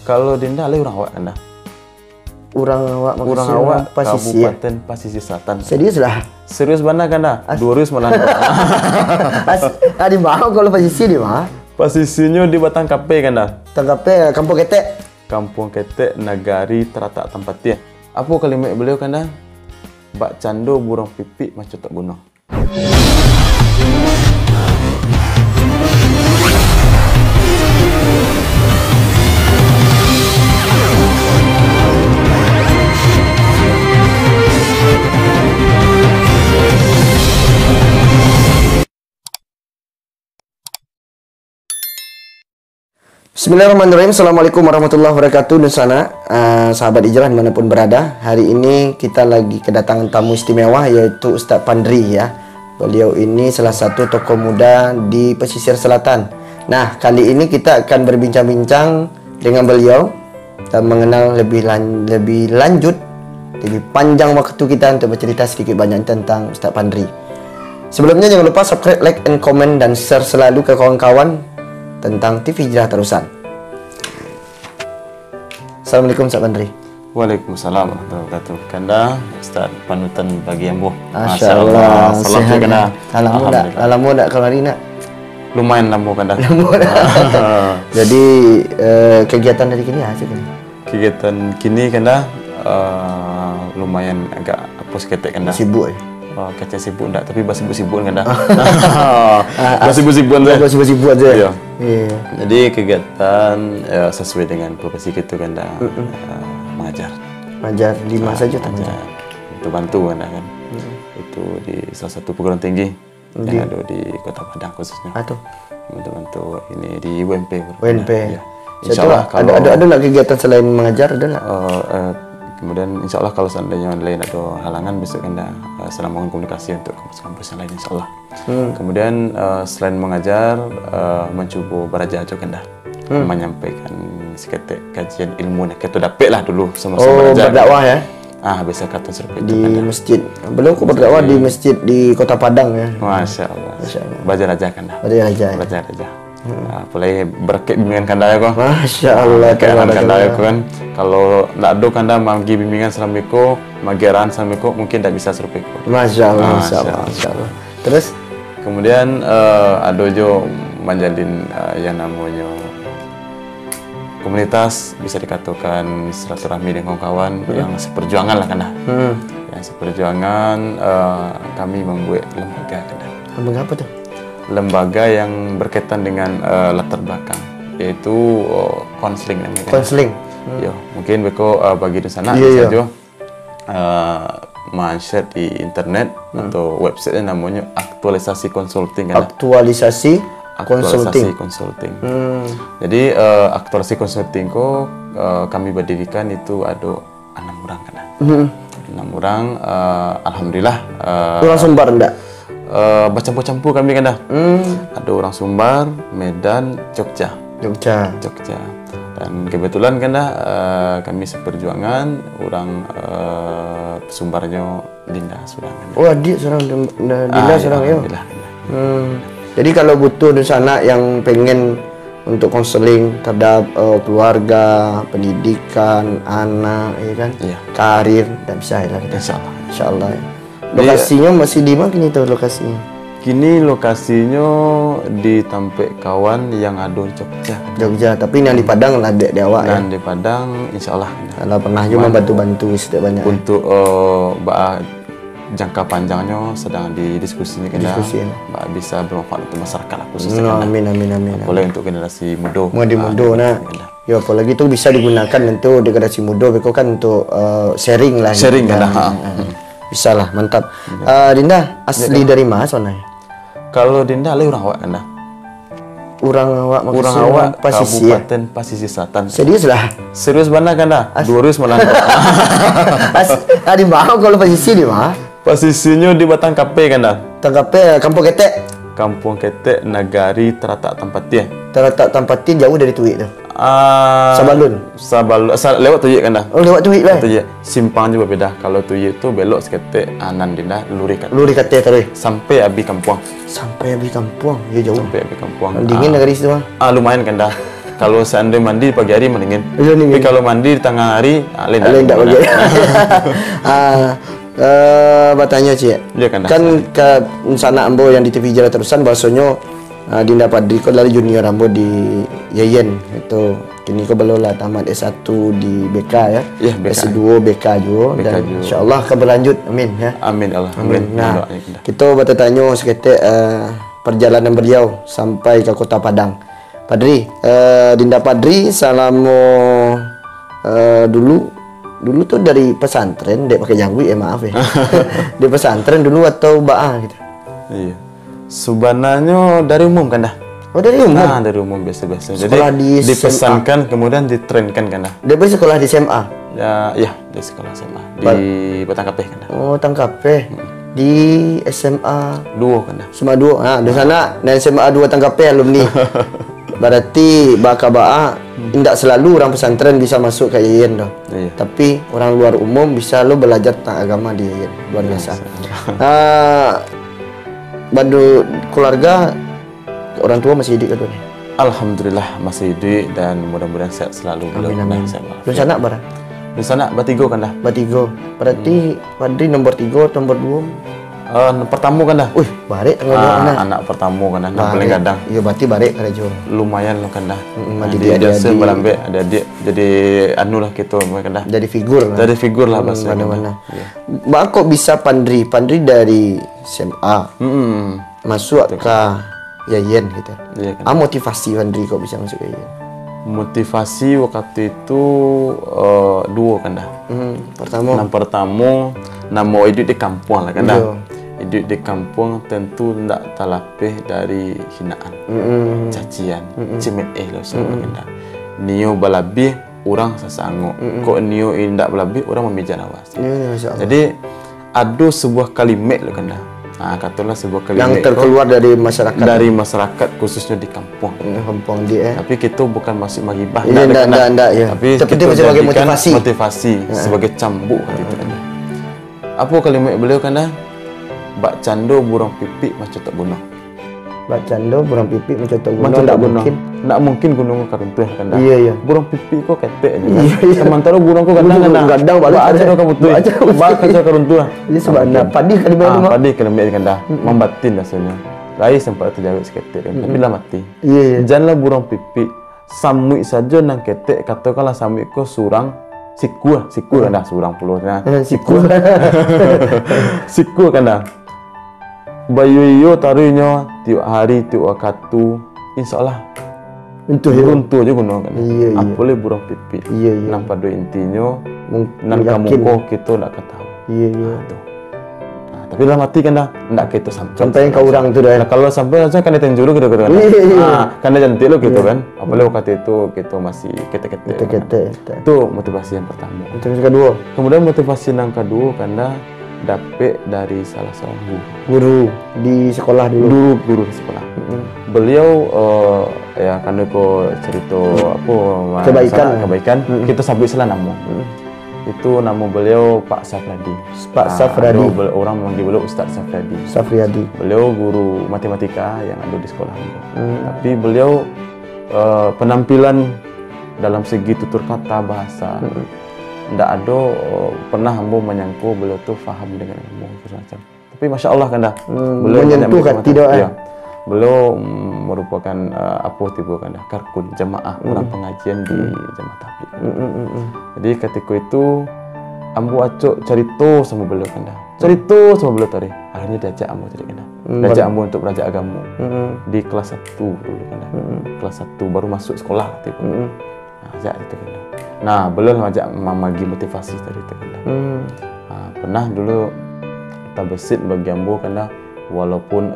Kalau Dinda le orang awak kanda. Orang awak Orang awak Pasisi. Kabupaten Pasisir Selatan. Serius lah. Serius mana kanda? 200 malah. Di mana kalau Pasisi di mana? Posisinya di Batang Kape kanda. Tangkapnya Kampung Ketek. Kampung Ketek Nagari Teratak Tempatnya. Apa kalimat beliau kanda? Bak cando burung pipik macam tak bunuh. Bismillahirrahmanirrahim. Assalamualaikum warahmatullahi wabarakatuh. Dan sana sahabat hijrah dimanapun berada, hari ini kita lagi kedatangan tamu istimewa, yaitu Ustadz Pandri ya. Beliau ini salah satu tokoh muda di Pesisir Selatan. Nah, kali ini kita akan berbincang-bincang dengan beliau dan mengenal lebih lanjut, lebih panjang waktu kita untuk bercerita sedikit banyak tentang Ustadz Pandri. Sebelumnya jangan lupa subscribe, like, and comment, dan share selalu ke kawan-kawan tentang TV Hijrah Terusan. Assalamualaikum Ustaz Pandri. Waalaikumsalam warahmatullahi wabarakatuh. Kanda Ustaz panutan bagi ambo. Masya Allah. Salam tu kanda. Alamu nak kemari nak? Lumayan lambo kanda. Jadi kegiatan dari kini apa sih? Kegiatan kini kanda lumayan agak apa seketek kanda. Sibuk. Kacau sibuk enggak, tapi sibuk kanda. Sibuk aja. Iya. Jadi kegiatan sesuai dengan profesi kita kanda. Mengajar. Mengajar di mana saja tak mengajar? Bantu kanda kan. Itu di salah satu perguruan tinggi yang ada di Kota Padang khususnya. Bantu ini di UMP. UMP. Ya. Insyaallah kalau ada nak kegiatan selain mengajar, ada nak? Kemudian insya Allah kalau seandainya lain ada halangan besok kanda sedang membangun komunikasi untuk kampus-kampus yang lain insya Allah. Kemudian selain mengajar mencoba beraja kanda menyampaikan seketik kajian ilmu nak kita dapat lah dulu sama-sama belajar. Berdakwah ya? Bisa kata seperti di kanda. Masjid. Belum aku berdakwah di masjid di Kota Padang ya. Masya Allah. Belajar aja kanda. Belajar aja. Belajar aja. Apalagi berkat bimbingan kanda ya kok. Masya Allah. Kanda ya kan. Kalau nak do kanda magi bimbingan selamiko, magiran selamiko mungkin tak bisa serupiko. Masya Allah. Masya Allah. Terus kemudian ada jo menjalin yang namanya komunitas, bisa dikatakan silaturahmi dengan kawan-kawan yang seperjuangan lah kanda. Yang seperjuangan kami membuat lembaga kanda. Lembaga apa tuh? Lembaga yang berkaitan dengan latar belakang, yaitu konseling namanya. Konseling. Yo, mungkin beko bagi di sana saja men-share di internet atau website namanya Aktualisasi Consulting kan. Aktualisasi Consulting. Jadi Aktualisasi Consulting ko kami berdirikan itu ada 6 orang kan. 6 orang alhamdulillah orang Sumbar enggak? Bercampur-campur kami kan dah. Ada orang Sumbar, Medan, Jogja. Dan kebetulan kan dah kami seperjuangan orang Sumbarnya Dinda sudah. Oh, adik seorang Dinda seorang ya. Jadi kalau butuh di sana yang pengen untuk konseling terhadap keluarga, pendidikan, anak, ya kan, karir, dan bisa ya. Insyaallah. Lokasinya masih di mana kini tuh lokasinya? Kini lokasinya di Tampek Kawan yang ada Jogja, tapi yang di Padang lah di awak ya? Di Padang insya Allah. Kalau pernah juga bantu-bantu sedikit banyak. Untuk jangka panjangnya sedang didiskusikan bisa bermanfaat untuk masyarakat khususnya. Amin. Boleh untuk generasi muda. Nah. Ya, apalagi itu bisa digunakan untuk generasi muda, beko kan untuk sharing lah. Bisa lah, mantap. Dinda asli dari mana soalnya? Kalau Dinda le orang awak kanda. Orang awak Pasisir. Kabupaten Pasisir Selatan. Serius lah. Serius mana kanda? 200 malah. Di mana kalau Pasisir di mana? Posisinya di Batang Kape kanda. Tangkapnya Kampung Ketek. Kampung Ketek Nagari Teratak Tempatnya. Teratak Tempatnya jauh dari Tuik tu. Sabalun. Lewat Tuyik kan dah. Oh, lewat Tuyik lah. Tuyik. Simpang juga beda. Kalau Tuyik tu belok seketik anan dinda luri kat. Luri kate terus. Sampai Abi Kampuang. Sampai Abi Kampuang. Ya jauh. Sampai Abi Kampuang. Dingin negeri situ mah. Lumayan kan dah. Kalau seandainya mandi di pagi hari mendingin. Iya, Tapi kalau mandi di tengah hari, lain tak boleh. Bertanya Cik. Iya kan. Kan ke sana ambo yang di TV Hijrah Terusan bahasanya Dinda Padri ko dari junior ambo di Yayen itu. Kini ko belola tamat S1 di BK ya. Iya, BK. S2 BK juga dan insyaallah akan berlanjut. Amin ya. Amin Allah. Amin. Nah, kita bertanya seketik perjalanan beliau sampai ke Kota Padang. Padri, Dinda Padri selama dulu tuh dari pesantren, dek pakai jangwi maaf ya. Di pesantren dulu atau ba'ah gitu. Iya. Sebenarnya dari umum kan dah. Oh dari umum? Nah, dari umum biasa-biasa. Jadi di dipesankan kemudian ditrenkan kan dah. Dia sekolah di SMA? Ya, iya, di sekolah SMA. Di Batang Kapeh kan dah. Oh, Batang Kapeh. Di SMA Duo kan dah. SMA 2. Nah, di sana dan SMA 2 Batang Kapeh alumni. Berarti baka tidak selalu orang pesantren bisa masuk ke Yayen doh. Iya. Tapi orang luar umum bisa lo belajar tentang agama di Yayen. Luar biasa. Bandu keluarga orang tua masih hidup kan? Alhamdulillah masih hidup dan mudah-mudahan sehat selalu. Amin. Di sana barang? Di sana batigo kan dah. Batigo. Berarti Padri nomor 3 atau nomor 2? Pertama kan dah. Wih, barek anak pertama kan dah. Paling kadang. Iya, berarti barek kan jo. Lumayan lo kan dah. Dia melambe ada adik jadi anu lah gitu kan dah. Jadi figur. Jadi figur lah bahasa mana-mana. Mbak kok bisa Padri dari SMA. Masuk ke Yayen gitu. Iya kan. Motivasi Padri kok bisa masuk ke Yayen? Motivasi waktu itu dua kan dah. Pertama nama hidup di kampung lah kan dah. Hidup di kampung tentu tidak terlapih dari hinaan, cacian, cemeh lah semua kan dah. Nio balabi orang sesanggup. Kok nio tidak balabi orang memijak awas. Jadi ada sebuah kalimat lah kan dah. Katalah sebuah kalimat yang terkeluar dari masyarakat. Dari masyarakat khususnya di kampung. Kampung dia. Tapi kita bukan masih magibah. Enggak ya. Tapi kita sebagai motivasi, sebagai cambuk gitu kan. Apa kalimat beliau kan dah? Bak cando burung pipik macam tak bunuh. Bak cando burung pipik macam tak bunuh. Tak mungkin. Tak mungkin gunung karuntuh kan dah. Iya. Burung pipik kok ketek aja. Sementara burung kok kadang balik aja kamu tuh. Bak kaca karuntuh. Jadi sebabnya padi kalimat padi kalimat kan dah. Membatin rasanya. Lai sempat terjawab seketik tapi lah mati. Iya. Janganlah burung pipik samui saja nang ketek katakanlah samui ko surang siku kan dah surang puluh nah. Siku kan dah. Bayu iyo taruhnya tiap hari tiap waktu insyaallah runtuh aja gunung kan. Iya. Boleh burung pipik. Iya. Nampak do intinya nan kamu kok kita nak ketahu. Iya. Tapi lah mati kan dah, nak kita sampai ke orang tu dah. Kalau sampai aja kan dia tenjuru gitu kan. Kan dia cantik lo gitu kan. Apalagi waktu itu kita masih ketek. Itu motivasi yang pertama. Motivasi kedua. Kemudian motivasi yang kedua kan dah dapet dari salah seorang guru di sekolah dulu. Guru di sekolah. Beliau ya kan kok cerita apa kebaikan. Kita sabut salah nama. Itu nama beliau Pak Safradi. Pak Safradi. Orang memanggil beliau Ustaz Safradi. Safradi. Beliau guru matematika yang ada di sekolah. Tapi beliau penampilan dalam segi tutur kata bahasa. Tidak ada pernah hamba menyangka beliau tu faham dengan ilmu macam. Tapi masya Allah kan dah. Beliau menyentuh hati doa. Ya. Beliau merupakan apa tiba kan dah karkun jemaah orang pengajian di jemaah tabligh. Jadi ketika itu ambo acok cerita sama beliau kan dah. Cerita sama beliau tadi. Akhirnya diajak ambo tadi kan dah. Diajak ambo untuk belajar agama. Di kelas 1 dulu kan dah. Kelas 1 baru masuk sekolah tiba. Ajak itu kan dah. Nah, beliau ngajak memagi motivasi tadi itu kan dah. Pernah dulu kita besit bagi ambo kan dah. Walaupun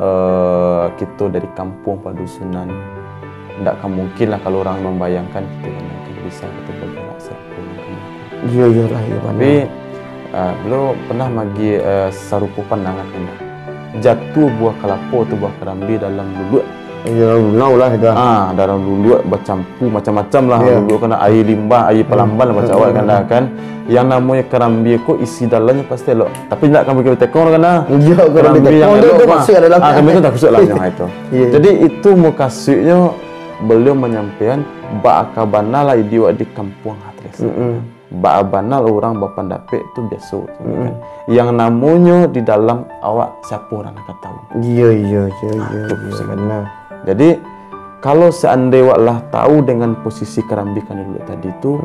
kita dari kampung padusunan, tidak akan mungkin lah kalau orang membayangkan kita akan bisa kita bergerak serupa. Iya lah. Tapi beliau pernah bagi serupa pandangan kan. Jatuh buah kelapa atau buah kerambi dalam lulut. Iya, lunau lah itu. Dalam lulut bercampur macam-macam lah. Lulut kena air limbah, air pelamban macam awak kan. Yang namanya kerambi ko isi dalamnya pasti elok. Tapi tidak akan bagi tekong kan dah. Iya, kerambi yang elok masuk dalam. Kerambi itu tak masuk lah yang itu. Jadi itu mukasuknya beliau menyampaikan ba'akabana lah idiwa di kampung Hatris. Ba'abana orang bapandape itu biasa. Kan? Yang namanya di dalam awak siapa orang nak tahu. Iya. Benar. Jadi kalau seandainya awak lah tahu dengan posisi kerambikan dulu tadi itu,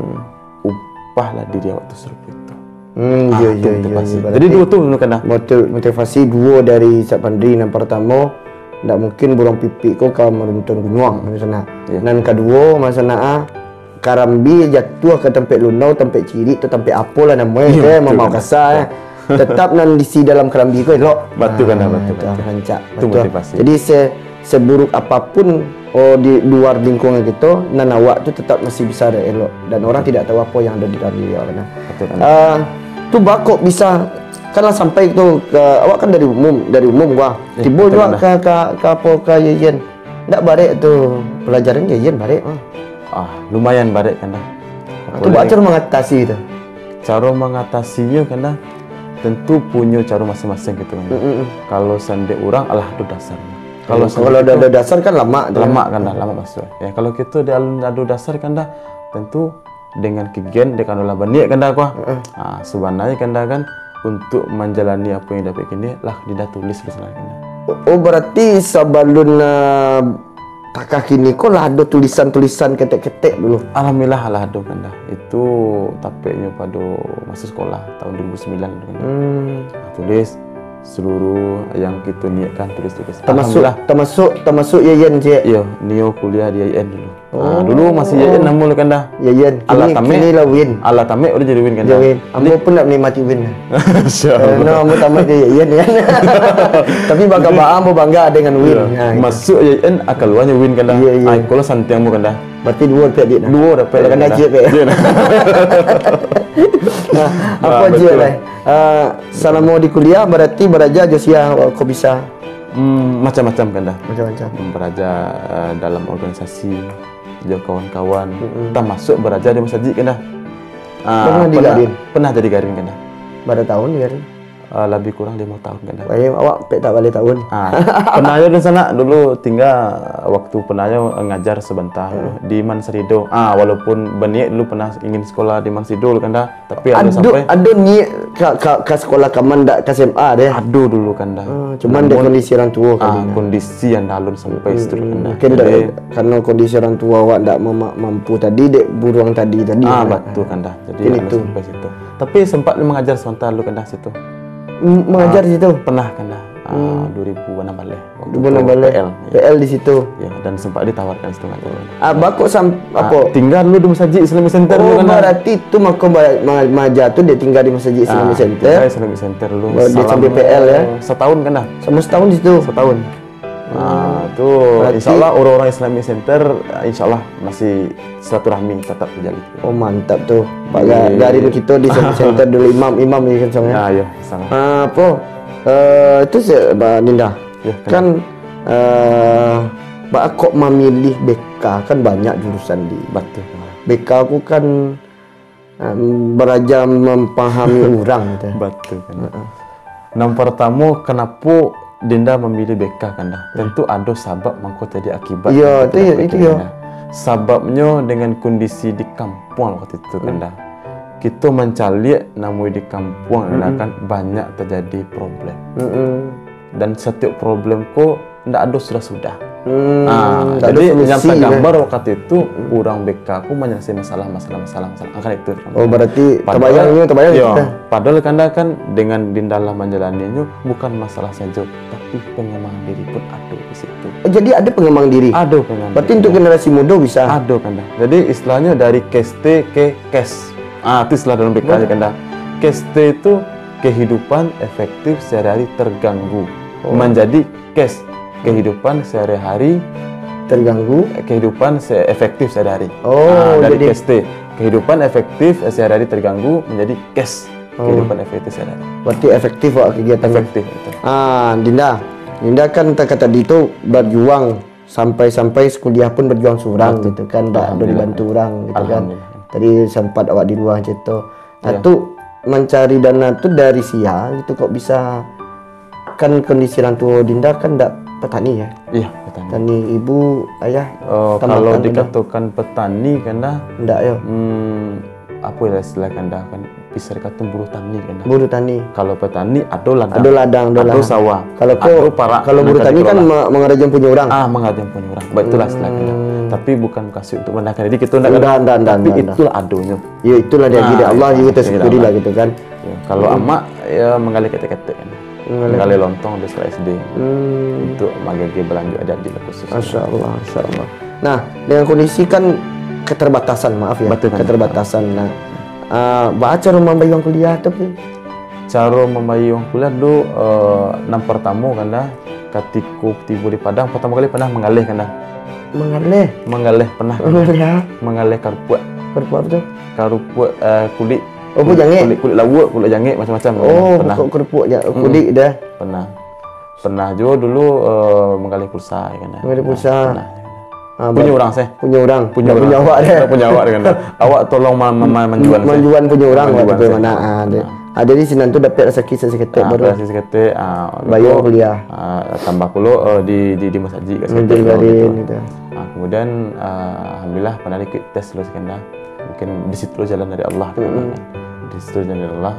ubahlah diri awak itu seperti itu. Iya. Jadi dua tu kena motivasi dua dari Ustaz Pandri. Yang pertama, tidak mungkin burung pipik kau meruntun gunung misalnya. Dan kedua, masalah karambi jatuh ke tempat lunau, tempat ciri, atau tempat apa lah namanya, mau kasar. Tetap nan diisi dalam kerambi kau elok. Betul kan, betul. Rancak. Itu motivasi. Jadi seburuk apapun di luar lingkungan kita, nan awak tu tetap masih bisa ada elok, dan orang tidak tahu apa yang ada di dalam diri awak. Betul kan. Tu bakok bisa kanlah sampai tu ke awak kan dari umum gua. Timbul juga ke apa ke Yeyen. Ndak barek tu pelajaran Yeyen barek. Lumayan barek kan dah. Tu cara mengatasi tu. Cara mengatasinya kan dah tentu punya cara masing-masing gitu kan. Kalau sande orang alah ada dasarnya. Kalau ada dasar kan lama kan dah, lama masuk. Ya kalau kita ada dasar kan dah tentu dengan kegiatan dekan olah banyak kan dah kuah. Sebenarnya kan dah kan untuk menjalani apa yang dapat kini lah dia tulis sebenarnya. Berarti sebelum takah kini kau lah ada tulisan-tulisan ketek-ketek dulu. Alhamdulillah lah ada kan dah. Itu tapeknya pada masa sekolah tahun 2009 kan. Tulis seluruh yang kita niatkan tulis. Termasuk Yeyen je. Iya, Nio kuliah di Yeyen dulu. Dulu masih Yeyen namun kan dah. Yeyen. Kini lah Win. Ala tamek udah jadi Win kan dah. Ambo pun nak menikmati Win. Insyaallah. Ambo tamat di Yeyen kan. Tapi bangga ambo bangga dengan Win. Masuk Yeyen akaluannya Win kan dah. Kalau santai ambo kan dah. Berarti dua dapat dia. Dua dapat kan dah je. Apa je lah. Selama di kuliah berarti belajar Josia kau bisa macam-macam kan dah. Macam-macam. Belajar dalam organisasi, jauh kawan-kawan. Kita masuk belajar di masjid kan dah. Pernah jadi garin kan dah. Berapa tahun di garin? Lebih kurang 5 tahun kan dah. Awak tak balik tahun. Pernah di sana dulu tinggal waktu pernah ngajar sebentar di Manserido. Walaupun berniat dulu pernah ingin sekolah di Manserido kan dah, tapi ada sampai ada niat ke sekolah kaman dak ke SMA deh. Ada dulu kan dah. Cuman ada kondisi orang tua kondisi yang dalun sampai situ kan dah. Karena kondisi orang tua awak tak mampu tadi dek buruang tadi. Betul kan dah. Jadi itu sampai situ. Tapi sempat mengajar sebentar dulu kan dah situ. Mengajar di situ? Pernah kan dah. 2016 PL di situ. Ya, dan sempat ditawarkan situ kan. Bakok apa? Tinggal dulu di Masjid Islamic Center dulu kan. Berarti tu makam maja tu dia tinggal di Masjid Islamic Center. Islamic Center dulu. Dia sampai PL ya. Setahun kan dah. Sama setahun di situ. Setahun. Tu insyaallah orang-orang Islamic Center insyaallah masih silaturahmi tetap terjalin. Mantap tu. Pak garin kita di Islamic Center dulu imam ni kan sama. Ya, sangat. Apa? Itu Ninda. Kan kok memilih BK kan banyak jurusan di. Betul. BK aku kan belajar memahami orang gitu. Betul kan. Yang pertama kenapa Dinda memilih BK kan dah. Tentu ada sebab mangko jadi akibat. Ya, itu ya. Sebabnya dengan kondisi di kampung waktu itu kan dah. Kita mencari namun di kampung kan banyak terjadi problem. Dan setiap problem kok ndak ada sudah. Jadi nyampe gambar waktu itu orang BK aku menyelesaikan masalah akan itu. Berarti terbayang ya, padahal kan dengan Dindalah menjalaninya bukan masalah saja, tapi pengembangan diri pun ada di situ. Jadi ada pengembangan diri. Ada pengembangan. Berarti untuk generasi muda bisa. Ada kan dah. Jadi istilahnya dari KST ke KES. Itu istilah dalam BK kan dah. KST itu kehidupan efektif sehari-hari terganggu. Menjadi KES kehidupan sehari-hari terganggu, kehidupan efektif sehari-hari. Dari KST kehidupan efektif sehari-hari terganggu menjadi KES kehidupan efektif sehari-hari. Berarti efektif kegiatan efektif itu. Dinda kan kata tadi itu berjuang sampai kuliah pun berjuang seorang gitu kan, tak ada dibantu orang gitu kan. Tadi sempat awak di luar gitu. Itu mencari dana tu dari sia gitu kok bisa, kan kondisi orang tua Dinda kan tak petani ya. Iya, petani. Tani ibu, ayah. Kalau dikatakan petani kan dah, ndak yo. Apa ya istilah kan dah kan bisa dikatakan buruh tani kan dah. Buruh tani. Kalau petani ada ladang. Ada sawah. Kalau kalau buruh tani kan mengerjakan punya orang. Mengerjakan punya orang. Itulah istilah kan dah. Tapi bukan kasih untuk mendakan. Jadi kita tapi itulah adonya. Ya itulah dia gede Allah juga tersyukuri lah gitu kan. Ya, kalau amak ya menggali ketek-ketek kan. Menggali lontong di sekolah SD. Untuk magagi belanja adik-adik khusus. Masya Allah. Nah, dengan kondisi kan keterbatasan, maaf ya. Betul, kan? Keterbatasan. Nah, cara membayar uang kuliah tapi cara membayar uang kuliah dulu enam pertama kan dah ketika tiba di Padang pertama kali pernah mengalih kan dah. Mengalih pernah. Mengalih karpuat apa tu? Karpuat kulit. Oh, jangik. Kulit lawak, kulit jangik macam-macam. Pernah. Kerupuk ya, kulit dah. Pernah juga dulu mengalih pulsa kan dah. Mengalih pulsa. Punya orang saya. Punya awak dia. Punya awak kan dah. Awak tolong menjual. Menjual punya orang waktu mana. Ada di sini tu dapat sakit seketik baru. Sakit seketik. Bayar kuliah. Tambah puluh di masaji kat seketik. Gitu. Kemudian alhamdulillah pernah ikut tes lulus kan dah. Mungkin di situ jalan dari Allah kan. Di situ jalan dari Allah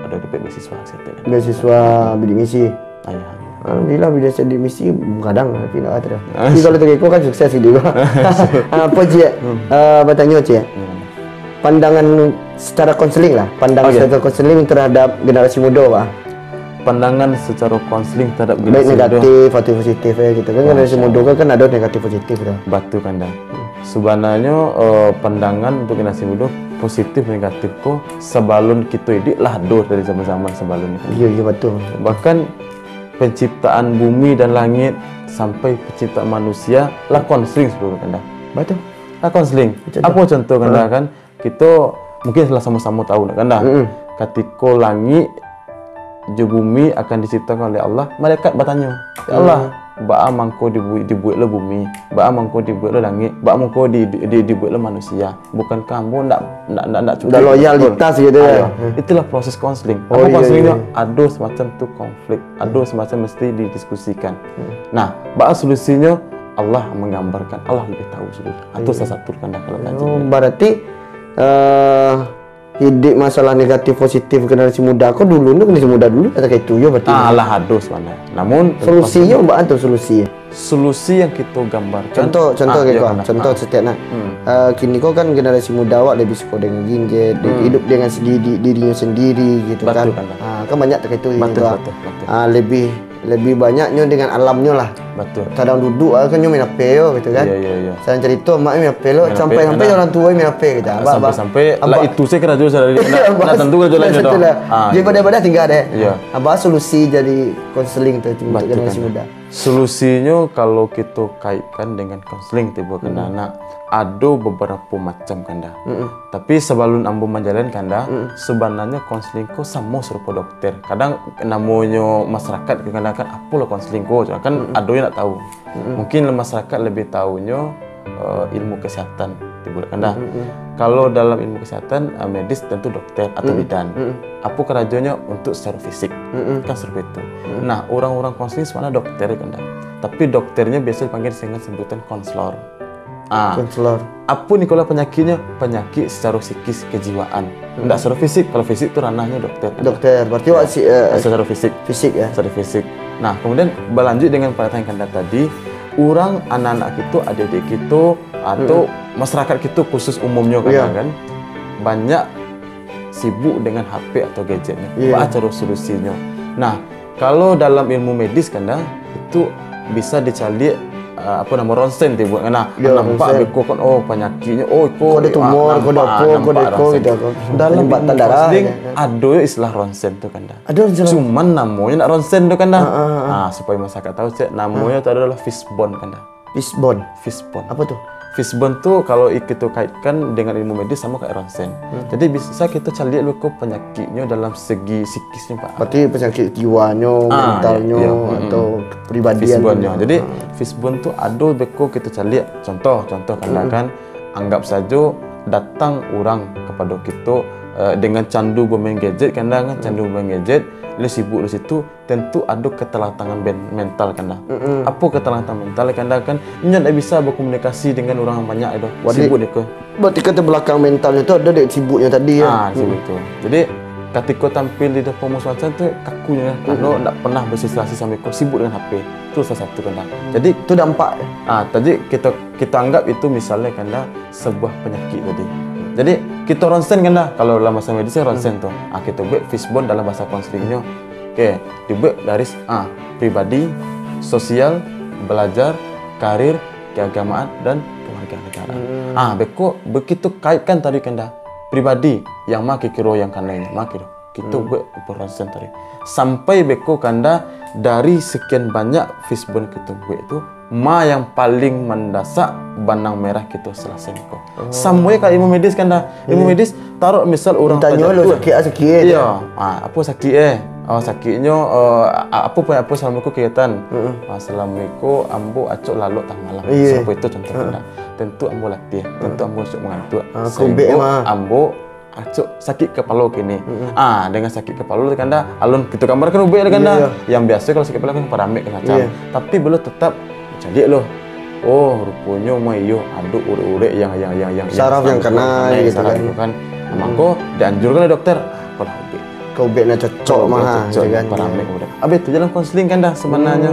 dapat beasiswa seketik. Beasiswa bidik misi. Alhamdulillah bila saya di misi kadang tapi nak ada. Tapi kalau terikut kan sukses juga. Apa je? Bertanya je. Pandangan secara konseling lah. Secara konseling terhadap generasi muda lah. Pandangan secara konseling terhadap generasi muda. Baik negatif atau positif gitu kan. Generasi muda kan ada negatif positif tu. Batu kan dah. Sebenarnya pandangan untuk generasi muda positif negatif kok sebelum kita hidup lah dari zaman-zaman sebelum itu. Iya betul. Bahkan penciptaan bumi dan langit sampai penciptaan manusia lah konseling sebelum kan dah. Betul. Lah konseling. Apa contoh kan dah kan? Kita mungkin telah sama-sama tahu kan dah. Ketika langit je bumi akan diciptakan oleh Allah, malaikat bertanya, "Ya Allah, ba'a mangko dibuatlah bumi, ba'a mangko dibuatlah langit, ba'a mangko dibuatlah manusia. Bukan kamu nak cukup loyalitas gitu ya." Itulah proses konseling. Apa konselingnya? Ada semacam tu konflik, ada semacam mesti didiskusikan. Nah, ba'a solusinya Allah menggambarkan, Allah lebih tahu sudah. Itu salah satu kan kalau berarti hidup masalah negatif positif generasi muda aku dulu ni generasi muda dulu kata itu ya berarti lah hadus mana. Namun solusinya mbak tu solusi yang kita gambarkan contoh setiap nak kini kau kan generasi muda awak lebih suka dengan gadget, hidup dengan dirinya sendiri gitu kan. Kan banyak terkait itu lebih banyaknya dengan alamnya lah. Betul. Kadang duduk kan main HP yo gitu kan. Iya. Saya cerita mak main HP lo sampai orang tua main HP gitu. Sampai lah itu saya kena jual dari nak tentu kena jual lagi dong. Jadi pada tinggal deh. Apa solusi jadi konseling tu untuk generasi muda? Solusinya kalau kita kaitkan dengan konseling tiba kena anak ada beberapa macam kanda. Tapi sebelum ambo menjalankan kanda, sebenarnya konseling ko sama serupa dokter. Kadang namanya masyarakat kadang kan apalah konseling ko, kan ada yang nak tahu. Mungkin masyarakat lebih tahunya ilmu kesehatan tiba kanda. Kalau dalam ilmu kesehatan medis tentu dokter atau bidan. Apa kerjanya untuk secara fisik kan seperti itu. Nah orang-orang konseling sebenarnya dokter kanda. Tapi dokternya biasa dipanggil dengan sebutan konselor. Konselor. Apa nih kalau penyakitnya? Penyakit secara psikis kejiwaan. Tidak secara fisik. Kalau fisik itu ranahnya dokter. Dokter. Berarti secara fisik. Fisik ya. Secara fisik. Nah kemudian berlanjut dengan pertanyaan kanda tadi. Orang anak-anak kita, adik-adik kita atau masyarakat kita khusus umumnya kan banyak sibuk dengan HP atau gadgetnya. Apa cara solusinya? Nah kalau dalam ilmu medis kan itu bisa dicari ronsen tu buat kena nampak beko kan penyakitnya ada tumor gitu dalam batang darah ada istilah ronsen tu kan cuman namanya nak ronsen tu kan supaya masyarakat tahu namanya tu adalah fishbone kan fishbone apa tu? Fishbone tu kalau kita kaitkan dengan ilmu medis sama kayak ronsen. Jadi bisa kita cari lihat penyakitnya dalam segi psikisnya Pak. Berarti penyakit jiwanya, mentalnya atau pribadiannya. Jadi fishbone tu ada beko kita cari lihat. Contoh kan anggap saja datang orang kepada kita dengan candu bermain gadget kanda kan, candu bermain gadget, dia sibuk di situ, tentu ada keterlatangan mental kanda. Apa keterlambatan mental kanda kan? Nya tidak bisa berkomunikasi dengan orang banyak itu. Sibuk dia ke. Berarti kata belakang mentalnya itu ada dek sibuknya tadi ya. Sibuk itu. Jadi ketika tampil di depan musuh macam tu kakunya karena tidak pernah bersosialisasi sampai kau sibuk dengan HP. Itu salah satu kanda. Jadi Itu dampak. tadi kita anggap itu misalnya kanda sebuah penyakit tadi. Jadi kita ronsen kanda kalau dalam bahasa medis ronsen tuh. Kita buat fishbone dalam bahasa konselingnya. Oke, dibuat garis pribadi, sosial, belajar, karir, keagamaan dan kewarganegaraan. Begitu kaitkan tadi kanda pribadi yang maki kiro yang kanda ini maki do. Kita buat ronsen tadi. Sampai beko kanda dari sekian banyak fishbone kita buat itu yang paling mendasak benang merah kita selesai beko. Semuanya kayak ilmu medis kanda. Ilmu medis taruh misal orang tanya lo sakit. Iya. Apa sakit sakitnya apa selamaku kegiatan. Assalamualaikum ambo acok lalu tang malam. Siapa itu contoh kanda. Tentu ambo latih, tentu ambo sok mengantuk. Ambo acok sakit kepala kini. Dengan sakit kepala kanda alun kita gambar kan ubek kanda. Yang biasa kalau sakit kepala kan paramik macam. Tapi belum tetap jadi loh. Rupanya mayo aduk urek-urek yang saraf yang kena gitu kan. Maka dianjurkan oleh dokter kalau ubek. Kau ubeknya cocok mah kan paramik udah. Abis itu jalan konseling kanda sebenarnya.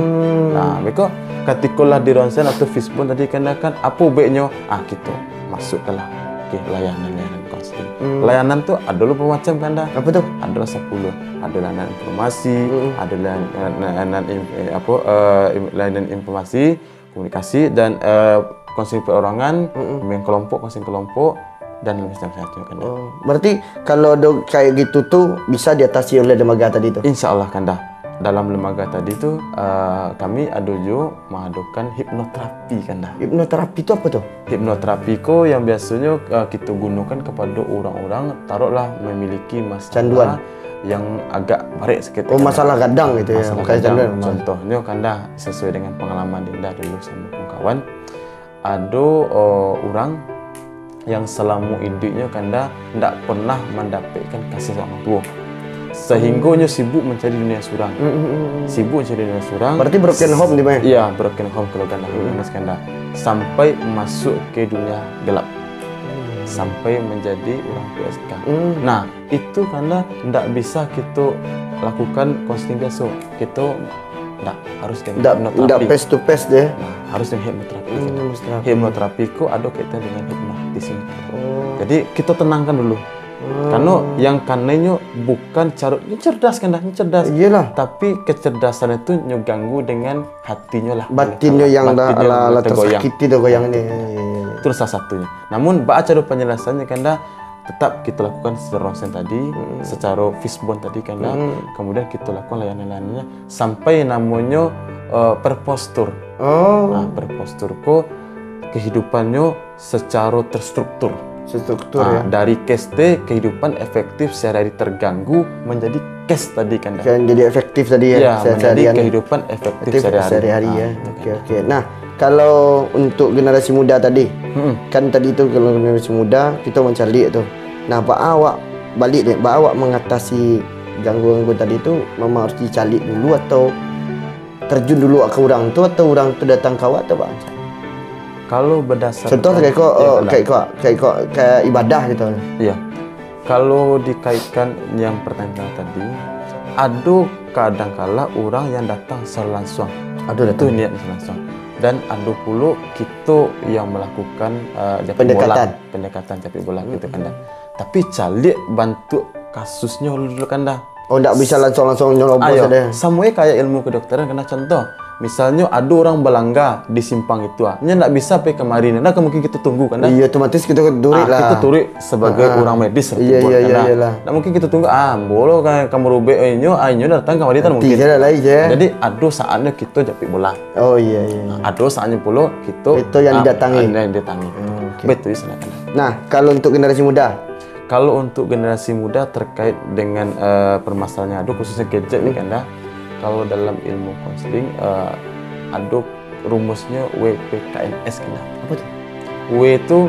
Beko ketika lah di ronsen atau fishbone tadi kanda kan apa ubeknya? Kita masuklah ke layanan konseling. Layanan tuh ada macam kanda. Apa tuh? Ada 10. Ada layanan informasi, ada layanan informasi, komunikasi dan konseling perorangan, pembimbingan kelompok, konseling kelompok dan lain sebagainya kanda. Berarti kalau ada kayak gitu tuh bisa diatasi oleh lembaga tadi tuh. Insya Allah kanda. Dalam lembaga tadi tuh kami ada juga mengadukan hipnoterapi kanda. Hipnoterapi itu apa tuh? Hipnoterapi ko yang biasanya kita gunakan kepada orang-orang taruhlah memiliki masalah canduan yang agak barik sedikit. Masalah gadang gitu ya. Masalah gadang. Contohnya kanda sesuai dengan pengalaman Dinda dulu sama kawan. Ada orang yang selama hidupnya kanda tidak pernah mendapatkan kasih orang tua. Sehingga sibuk mencari dunia surang. Sibuk mencari dunia surang. Berarti broken home di mana? Iya, broken home kalau kanda kanda. Sampai masuk ke dunia gelap. Sampai menjadi orang PSK. Nah, itu kanda tidak bisa kita lakukan konseling biasa. Kita harus dengan hipnoterapi. Tidak face to face deh. Harus dengan hipnoterapi. Hipnoterapi ku ada kaitan dengan hipnotis. Jadi kita tenangkan dulu. Karena yang kananya bukan cara cerdas kanda, cerdas. Iyalah. Tapi kecerdasan itu ganggu dengan hatinya lah. Batinnya yang ala tersakiti dah goyang ini. Itu salah satunya. Namun cara penjelasannya kanda tetap kita lakukan secara ronsen tadi, secara fishbone tadi kanda. Kemudian kita lakukan layanan-layanannya sampai namanya perpostur. Perpostur ko kehidupannya secara terstruktur. Ya. Dari case kehidupan efektif sehari-hari terganggu menjadi case tadi kan. Jadi efektif tadi ya. Menjadi kehidupan efektif sehari-hari ya. Oke. Nah, kalau untuk generasi muda tadi, kan tadi itu kalau generasi muda kita mencari itu. Nah, awak balik deh, awak mengatasi gangguan tadi itu memang harus dicari dulu atau terjun dulu ke orang tu atau orang tu datang ke awak atau apa? Kalau berdasarkan contoh kayak ibadah gitu. Iya. Kalau dikaitkan yang pertanyaan tadi, ada kadang-kala orang yang datang secara langsung. Ada itu niat langsung. Dan ada pula kita yang melakukan pendekatan capit bola gitu kan. Tapi calik bantu kasusnya dulu kan dah. Tidak bisa langsung nyerobos saja. Semuanya kayak ilmu kedokteran kena contoh. Misalnya ada orang belangga di simpang itu, nya tidak bisa pergi kemarin, nah mungkin kita tunggu kan? Iya, otomatis kita turik lah. Kita turik sebagai orang medis. Iya. Nah mungkin kita tunggu, bolo kan kamu rubek inyo datang kemarin kan mungkin. Jadi ada saatnya kita japik bola. Oh iya. Ada saatnya pula kita. Itu yang didatangi. Betul silakan. Nah kalau untuk generasi muda. Kalau untuk generasi muda terkait dengan permasalahannya ada khususnya gadget nih kan dah. Kalau dalam ilmu konseling ada rumusnya WPKNS kan. Apa tuh? W itu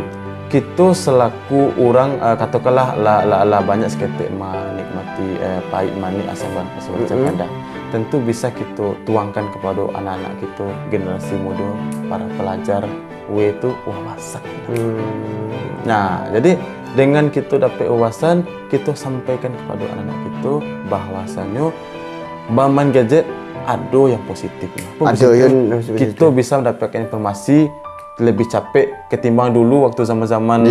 kita selaku orang katakanlah lah banyak seketik menikmati pahit manis asam macam ada. Tentu bisa kita tuangkan kepada anak-anak kita, generasi muda, para pelajar, itu wawasan. Nah, jadi dengan kita dapat wawasan, kita sampaikan kepada anak-anak kita bahwasannya bermain gadget ada yang positif. Ada yang positif. Kita bisa mendapatkan informasi lebih capek ketimbang dulu waktu zaman-zaman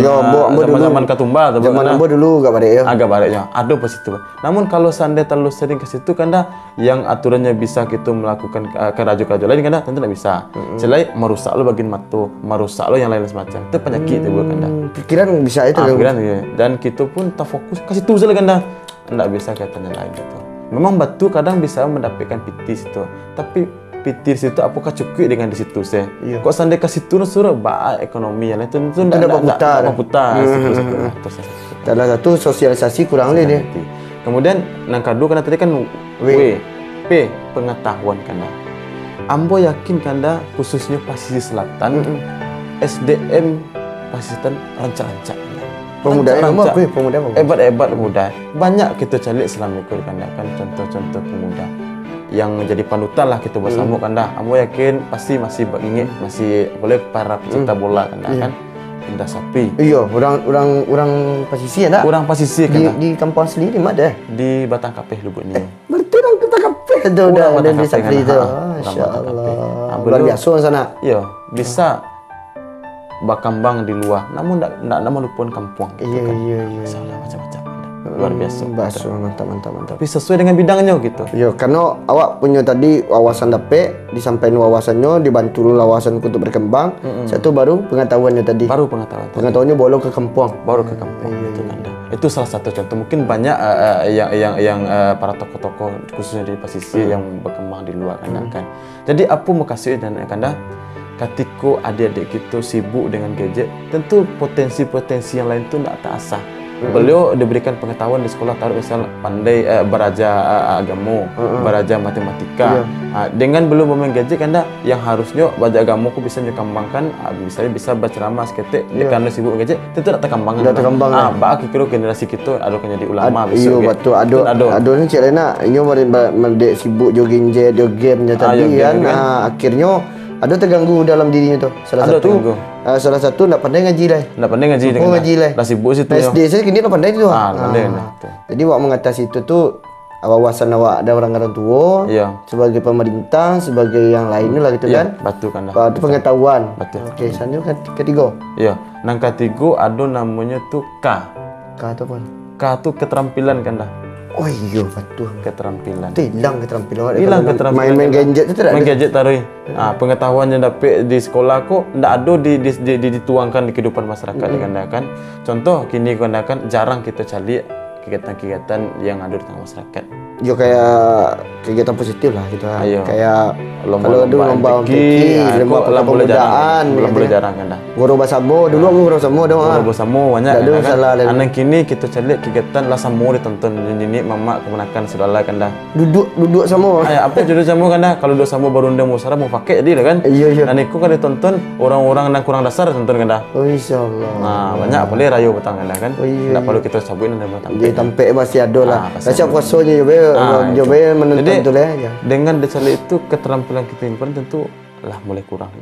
Katumba atau zaman ambo dulu agak baik ya. Agak baiknya ada positif. Namun kalau seandainya terlalu sering ke situ kan dah yang aturannya bisa kita melakukan kerajo-kerajo lain kan dah tentu tidak bisa. Selain merusak lo bagian mata, merusak lo yang lain semacam. Itu penyakit itu kan dah. Pikiran bisa itu kan. Pikiran ya. Dan kita pun tak fokus ke situ saja kan dah. Tidak bisa kaitannya lain gitu. Memang batu kadang bisa mendapatkan pitis itu. Tapi pitir situ apakah cukup dengan di situ saya? Iya. Kok sandai ke situ suruh baik ekonomi yang lain itu tidak berputar. Salah satu sosialisasi kurang dia. Kemudian nang kedua karena tadi kan P pengetahuan kanda. Ambo yakin kanda khususnya pesisir selatan SDM pesisir selatan rancak-rancak. Pemuda hebat pemuda. Banyak kita cari selama itu kanda kan contoh-contoh pemuda yang menjadi panutan lah kita bersama kan dah. Ambo yakin pasti masih ingin masih boleh para pecinta bola kan dah kan. Indah Sapi. Iya, orang pesisir dah. Orang pesisir kan di kampung sendiri mana? Di Batang Kapeh Lubuk ni. Berarti orang Batang Kapeh tu dah ada di Sapi tu. Masya-Allah. Luar biasa sana. Iya, bisa berkembang di luar namun tak meluput kampung. Iya. Salah macam-macam. Luar biasa. Mantap. Tapi sesuai dengan bidangnya gitu. Ya, karena awak punya tadi wawasan dapat, disampaikan wawasannya, dibantu wawasan untuk berkembang. Satu baru pengetahuannya tadi. Baru pengetahuan. Pengetahuannya baru ke kampung. Itu Anda. Itu salah satu contoh. Mungkin banyak yang para tokoh-tokoh khususnya di pesisir yang berkembang di luar kan. Jadi apa mau kasih dan Anda? Ketika adik-adik kita sibuk dengan gadget, tentu potensi-potensi yang lain itu tidak terasah. Beliau diberikan pengetahuan di sekolah taruh misal pandai beraja agama, beraja matematika. Dengan belum bermain gadget kan yang harusnya belajar agama ku bisa dikembangkan, bisa berceramah seketik karena sibuk gadget itu tidak terkembang. Bak kira generasi kita ada kan jadi ulama besok. Iya betul. Ada ni cik Lena, inyo merdek sibuk jogging game tadi kan. Akhirnya ada terganggu dalam dirinya tu. Salah satu nak pandai ngaji lah. Nak pandai ngaji dengan. Ngaji lah. Dah sibuk situ. SD saya kini nak pandai tu. Pandai. Jadi awak mengatasi itu tu wawasan awak ada orang tua. Iya. Sebagai pemerintah, sebagai yang lainnya lah gitu kan. Betul kan. Itu pengetahuan. Betul. Okey, selanjutnya ketiga. Iya. Nang ketiga ada namanya tu K. K tu apa? K tu keterampilan kan dah. Oh iya betul. Keterampilan. Itu hilang keterampilan. Hilang keterampilan. Main gadget itu tidak ada. Main gadget taruh. Pengetahuan yang dapat di sekolah kok tidak ada dituangkan di kehidupan masyarakat kan. Contoh kini kan jarang kita cari kegiatan-kegiatan yang ada di tengah masyarakat. Ya kayak kegiatan positif lah gitu. Kayak lomba MTQ, lomba pemudaan, belum boleh jarang kan dah. Guru Basamo, dulu aku Guru Basamo dong. Guru Basamo banyak kan. Anak kini kita cari kegiatan lah Samo ditonton ini mama kemenakan saudara kan dah. Duduk Samo. Apa duduk Samo kan dah. Kalau duduk Samo baru undang musara mau pakai jadi kan. Iya. Dan aku kan ditonton orang-orang yang kurang dasar tonton kan dah. Oh insyaallah. Banyak boleh rayu petang kan dah kan. Tidak perlu kita cabuin dan batang. Jadi tampek masih ada lah. Siap kuasanya Jobe menonton tu lah. Dengan dicari itu keterampilan kita impan tentu lah mulai kurang.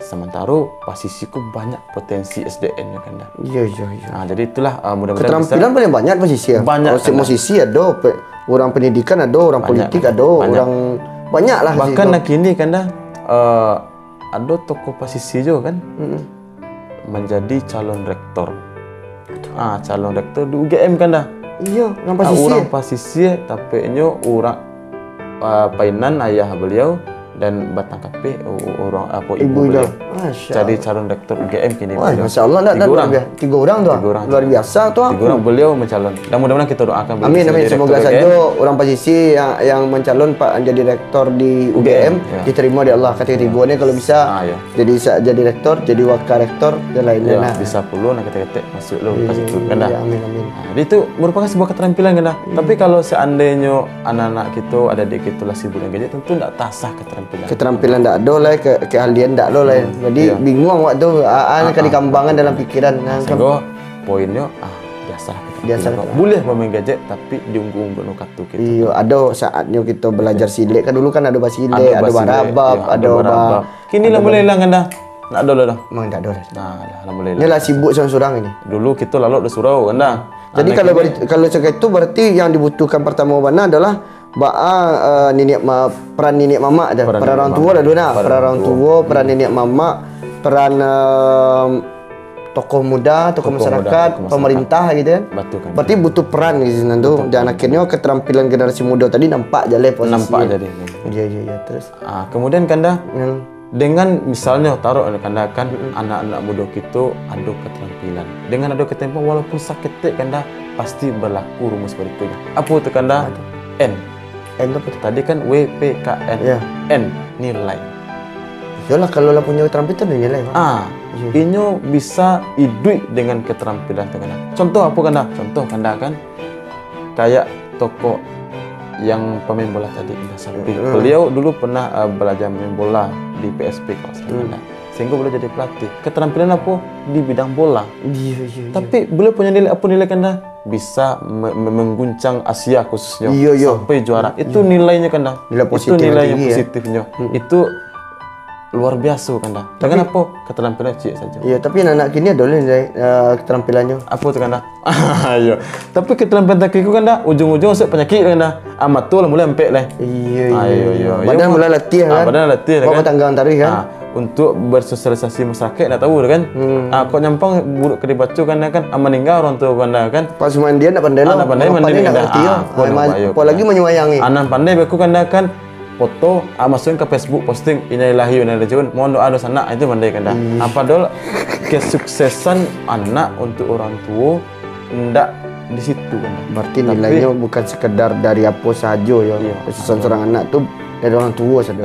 Sementara posisiku banyak potensi SDN kan dah. Iya. Jadi itulah mudah-mudahan keterampilan paling banyak posisi. Banyak musisi ada, orang pendidikan ada, orang politik ada, orang banyak lah. Bahkan nak kini kan dah ada tokoh posisi juga kan menjadi calon rektor. Calon rektor di UGM kan dah. Iya, orang pasisir tapi orang painan ayah beliau dan Batang Kapeh orang ibu beliau. Jadi calon rektor UGM kini. Masya-Allah tiga orang tu. Luar biasa tu. Tiga orang beliau mencalon. Dan mudah-mudahan kita doakan amin. Semoga saja orang posisi yang mencalon Pak jadi rektor di UGM diterima di Allah. Kata tiga ni kalau bisa jadi rektor, jadi wakil rektor dan lain-lain. Bisa puluh nak kata masuk lo pas itu kan dah. Amin. Jadi itu merupakan sebuah keterampilan kan dah. Tapi kalau seandainya anak-anak kita, adik-adik kita lah sibuk dengan gadget tentu tak tasah keterampilan tak ada lah, keahlian tak ada lah. Jadi bingung waktu akan dikembangkan dalam pikiran. Sehingga poinnya biasa boleh bermain gadget tapi diunggu-unggu no kartu gitu. Iya, ada saatnya kita belajar silet kan dulu kan ada basilek, ada barabab, ada barabab. Kini lah boleh hilang kan dah. Nak ada dah. Memang tak ada dah. Nah, alhamdulillah. Ini lah sibuk seorang-seorang ini. Dulu kita lalu di surau kan dah. Jadi kalau cakap itu berarti yang dibutuhkan pertama mana adalah peran nenek mamak aja. Peran orang tua dah dua. Peran orang tua, peran nenek mamak, peran tokoh muda, tokoh masyarakat, pemerintah gitu kan. Betul kan. Berarti butuh peran gitu nanti. Dan akhirnya keterampilan generasi muda tadi nampak jalan posisinya. Nampak jadi. Iya terus. Kemudian kan dah dengan misalnya taruh kan anak-anak muda kita ada keterampilan. Dengan ada keterampilan walaupun sakit kan dah pasti berlaku rumus berikutnya. Apa itu kan dah? N apa tadi kan WPKN. N nilai. Yalah kalau lah punya keterampilan nilai. Inyo bisa hidup dengan keterampilan kan. Contoh apa kan dah? Contoh kan dah kan kayak tokoh yang pemain bola tadi Sampi. Beliau dulu pernah belajar main bola di PSP kalau salah. Sehingga beliau jadi pelatih. Keterampilan apa? Di bidang bola. Tapi beliau punya nilai apa nilai kan dah? Bisa mengguncang Asia khususnya sampai juara. Itu nilainya kan dah. Itu nilainya positifnya. Itu luar biasa kan dah. Dengan apa? Keterampilan cik saja. Iya, tapi anak kini ada nilai keterampilannya. Apa tu kan dah? Iya. Tapi keterampilan takiku kan dah ujung-ujung masuk penyakit kan dah. Amat tu lah mulai empek lah. Iya. Badan mulai letih kan. Badan letih kan. Bawa tangga antari kan. Untuk bersosialisasi masyarakat nak tahu kan. Kok nyampang buruk ke dibaca kan meninggal orang tua kan kan. Pas main dia nak pandai lah. Nak pandai nak letih. Apalagi menyuayangi. Anak pandai beku kan kan foto masukin ke Facebook posting innalillahi wa inna ilaihi raji'un mohon doa dosa anak itu pandai kan dah. Padahal kesuksesan anak untuk orang tua ndak di situ kan. Berarti nilainya bukan sekedar dari apa saja ya. Kesuksesan seorang anak tu dari orang tua saja.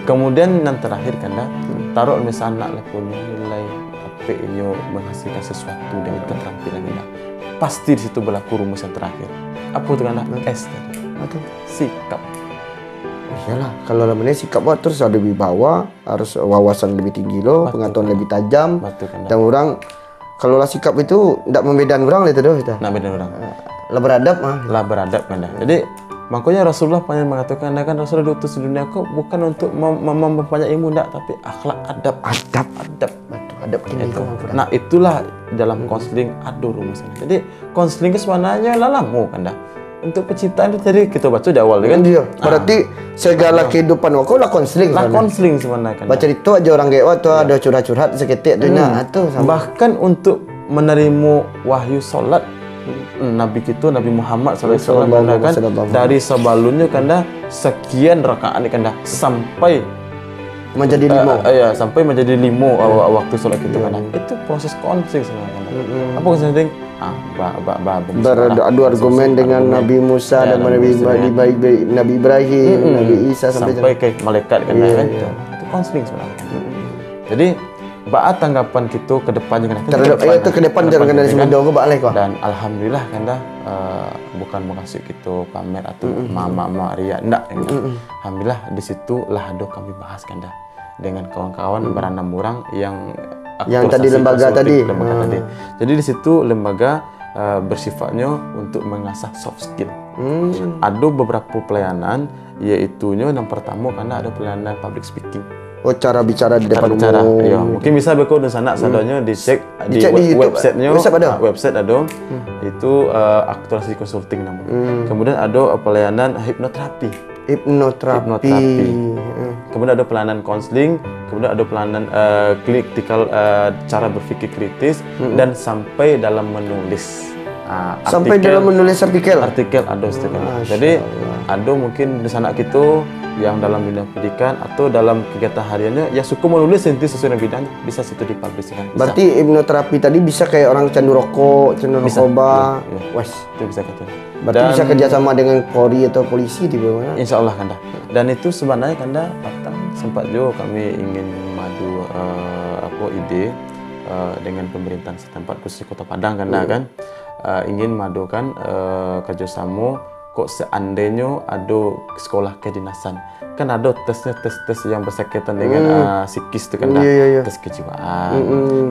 Kemudian yang terakhir kan dah taruh misalnya anak lah punya nilai tapi ini menghasilkan sesuatu dengan keterampilan dia. Pasti di situ berlaku rumus yang terakhir. Apa itu kan dah? S tadi. Sikap. Iyalah, kalau namanya sikap terus ada lebih bawah, harus wawasan lebih tinggi loh, pengetahuan lebih tajam. Dan orang kalau lah sikap itu tidak membedakan orang lah itu doh kita. Nak bedakan orang. Lah beradab Lah beradab kan dah. Jadi makanya Rasulullah pernah mengatakan kan Rasulullah diutus di dunia aku bukan untuk memperbanyak ilmu enggak, tapi akhlak adab. Betul, adab ini itu. Nah, itulah dalam konseling ada rumusnya. Jadi konseling itu sebenarnya lama kan dah. Untuk penciptaan itu tadi kita baca di awal kan. Iya. Berarti segala kehidupan aku lah konseling. Lah konseling sebenarnya kan. Baca itu aja orang kayak waktu ada curhat-curhat seketik tu bahkan untuk menerima wahyu solat Nabi kita Nabi Muhammad SAW kan dari sebelumnya kan dah sekian rakaat kan dah sampai menjadi 5. Sampai menjadi 5 waktu solat kita kan. Itu proses konseling sebenarnya kan. Apa konseling? Beradu argumen dengan Nabi Musa dan Nabi Ibrahim, Nabi Isa sampai ke malaikat kan. Itu konseling sebenarnya kan. Jadi tanggapan kita ke depannya kan. Itu ke depan jangan dari semua ke balik kok. Dan alhamdulillah kan dah bukan mengasih kita pamer atau mama ria enggak kan. Alhamdulillah di situ lah ada kami bahas kan dah dengan kawan-kawan berenam orang yang tadi lembaga tadi. Jadi di situ lembaga bersifatnya untuk mengasah soft skill. Ada beberapa pelayanan yaitunya yang pertama karena ada pelayanan public speaking. Cara bicara di depan umum. Ya, mungkin bisa beku dan sana sadanya dicek di website-nya. Website ada. Itu aktualisasi consulting namanya. Kemudian ada pelayanan hipnoterapi. Kemudian ada pelayanan konseling, kemudian ada pelayanan critical cara berpikir kritis dan sampai dalam menulis. Sampai dalam menulis artikel ada setengah. Jadi ada mungkin di sana kita yang dalam bidang pendidikan atau dalam kegiatan hariannya ya suka menulis nanti sesuai dengan bidang bisa situ dipublikasikan. Berarti hipnoterapi tadi bisa kayak orang candu rokok, candu narkoba. Wes, itu bisa gitu. Berarti bisa kerjasama dengan Polri atau polisi di bawah. Insya Allah kan dah. Dan itu sebenarnya kan dah patang sempat juga kami ingin madu ide dengan pemerintahan setempat khususnya Kota Padang kan dah kan ingin madukan kerjasama kok seandainya ada sekolah kedinasan, kan ada tes yang berkaitan dengan psikis itu kan dah, tes kejiwaan,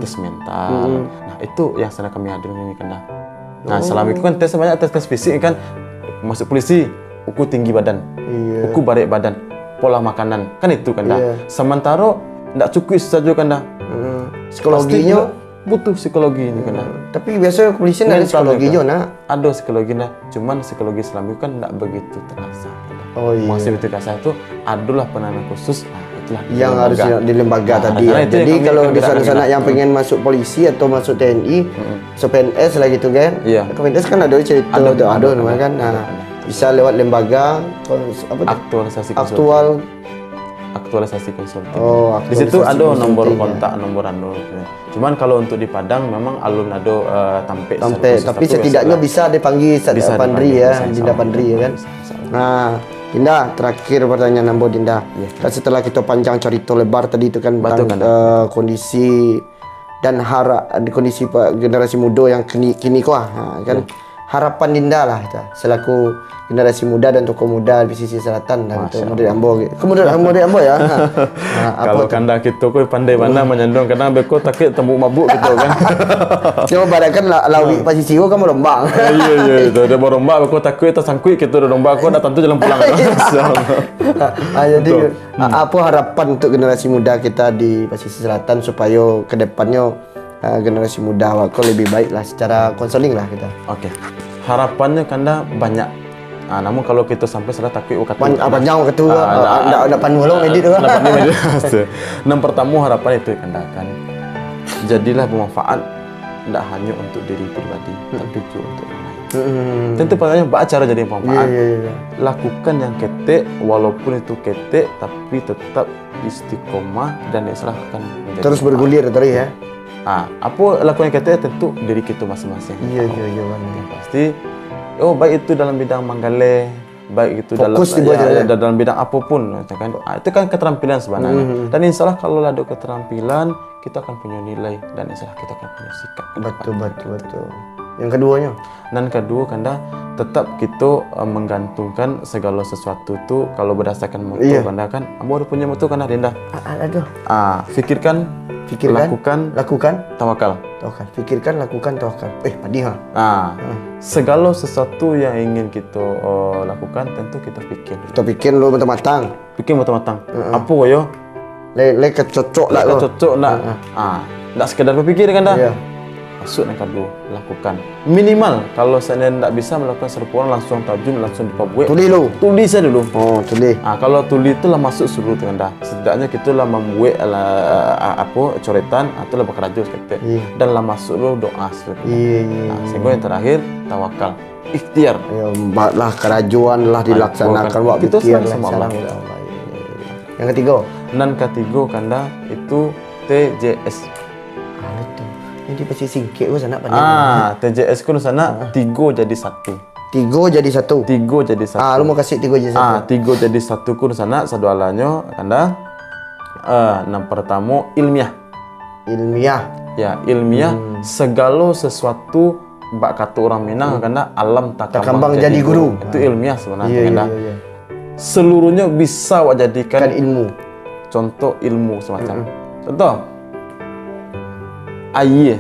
tes mental. Nah itu yang sedang kami hadir ini kan dah. Nah selama itu kan tes banyak, tes fisik kan, masuk polisi, ukur tinggi badan, ukur berat badan, pola makanan, kan itu kan dah. Sementara tidak cukup saja kan dah. Psikologinya butuh psikologi ini kan dah. Tapi biasanya polisi ada psikologinya nak. Ada psikologi nah, cuman psikologi Islam itu kan tidak begitu terasa. Oh iya. Masih begitu terasa itu adalah penanganan khusus. Nah, itulah yang harus di lembaga tadi. Ya. Jadi kalau di sana-sana yang pengen masuk polisi atau masuk TNI, masuk PNS lah gitu kan. Iya. PNS kan ada cerita, ada namanya kan. Nah, bisa lewat lembaga aktualisasi konsultan. Di Aktualisasi situ ada nomor konsulting, kontak, nomor anu. Cuman kalau untuk di Padang memang alun ada tampe. Tapi setidaknya bisa dipanggil Pandri ya, Dinda Pandri ya kan. Nah, Dinda, terakhir pertanyaan Nambo Dinda. Kan setelah kita panjang cerita lebar tadi itu kan tentang kondisi dan kondisi generasi muda yang kini kok kan. Harapan Dinda lah selaku generasi muda dan tokoh muda di pesisir selatan dan untuk Model Ambo. Kemudian Model Ambo ya. Kalau kanda kita kau pandai mana menyandung karena beko takut tembuk mabuk gitu kan. Cuma barakan lawi pesisir kan merombang. Iya itu dia merombak beko takut tersangkut gitu merombak kau dah tentu jalan pulang. Jadi apa harapan untuk generasi muda kita di pesisir selatan supaya kedepannya generasi muda kau lebih baik lah secara konseling lah kita. Oke. Harapannya kanda banyak. Namun kalau kita sampai salah takut panjang waktu ada panulung edit tu. Yang pertama harapan itu kanda kan jadilah bermanfaat tidak hanya untuk diri pribadi tapi juga untuk orang lain. Tentu pertanyaan cara jadi bermanfaat. Lakukan yang ketek walaupun itu ketek tapi tetap istiqomah dan Islam akan menjadi terus bergulir tadi ya. Apa lakukan yang ketek tentu diri kita masing-masing. Iya. Pasti baik itu dalam bidang manggale, baik itu fokus dalam bidang apapun kan. Itu kan keterampilan sebenarnya. Dan insya Allah kalau ada keterampilan kita akan punya nilai dan insya Allah kita akan punya sikap. Betul. Yang keduanya? Dan kedua kanda tetap kita menggantungkan segala sesuatu tu kalau berdasarkan moto kanda kan. Ambo ada punya moto kanda Dinda. Aduh. Fikirkan, lakukan, tawakal. Fikirkan, lakukan, tawakal. Padi ha. Segala sesuatu yang ingin kita lakukan tentu kita fikir. Kita fikir lu matang-matang. Apa yo? Le cocok lah. Tak sekedar berfikir kan dah. Masuk yang kedua, lakukan. Minimal kalau saya tidak bisa melakukan serupuan langsung tajun, langsung dipabuat. Tulis saja dulu. Tulis. Kalau tulis itulah masuk seluruh dengan dah. Setidaknya kita lah membuat coretan atau lah bekerja sekete. Dan lah masuk dulu doa seluruh. Sehingga yang terakhir tawakal, ikhtiar. Lah kerajuan lah dilaksanakan waktu ikhtiar sama Allah. Yang ketiga. Dan ketiga kanda itu TJS. Ini pasti singkit pun sana panjang. TJS ku sana 3 jadi 1. 3 jadi 1. Lu mau kasih 3 jadi 1. 3 jadi 1 ku sana sadualanya kanda. Yang pertama ilmiah. Ya, ilmiah segala sesuatu bak kata orang Minang kanda alam takambang jadi guru. Itu ilmiah sebenarnya kanda. Seluruhnya bisa jadikan kan ilmu. Contoh ilmu semacam. Contoh Aye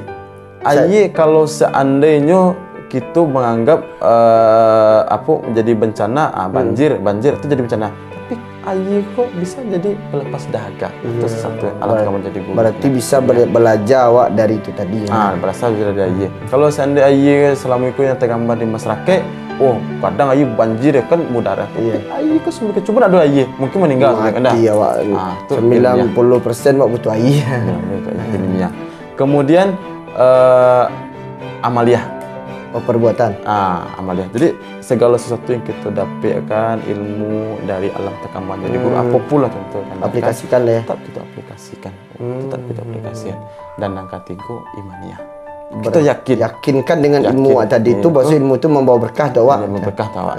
kalau seandainya kita menganggap menjadi bencana banjir itu jadi bencana, tapi aye kok bisa jadi pelepas dahaga. Itu sesuatu alat kamu jadi guru. Berarti bisa belajar awak dari itu tadi ya. Berasal dari aye. Kalau seandainya aye selama itu yang tergambar di masyarakat, Padang aye banjir kan mudarat. Aye kok sebenarnya cuma ada aye, mungkin meninggal mati awak. 90% awak butuh aye. Ilmiah. Kemudian amaliah. Perbuatan. Amaliah. Jadi segala sesuatu yang kita dapatkan ilmu dari alam takambang jadi guru apapun lah contoh kan. Aplikasikan ya. Tetap kita aplikasikan. Dan yang ketiga imaniah. Kita yakinkan dengan ilmu tadi itu bahwa ilmu itu membawa berkah awak. Berkah awak.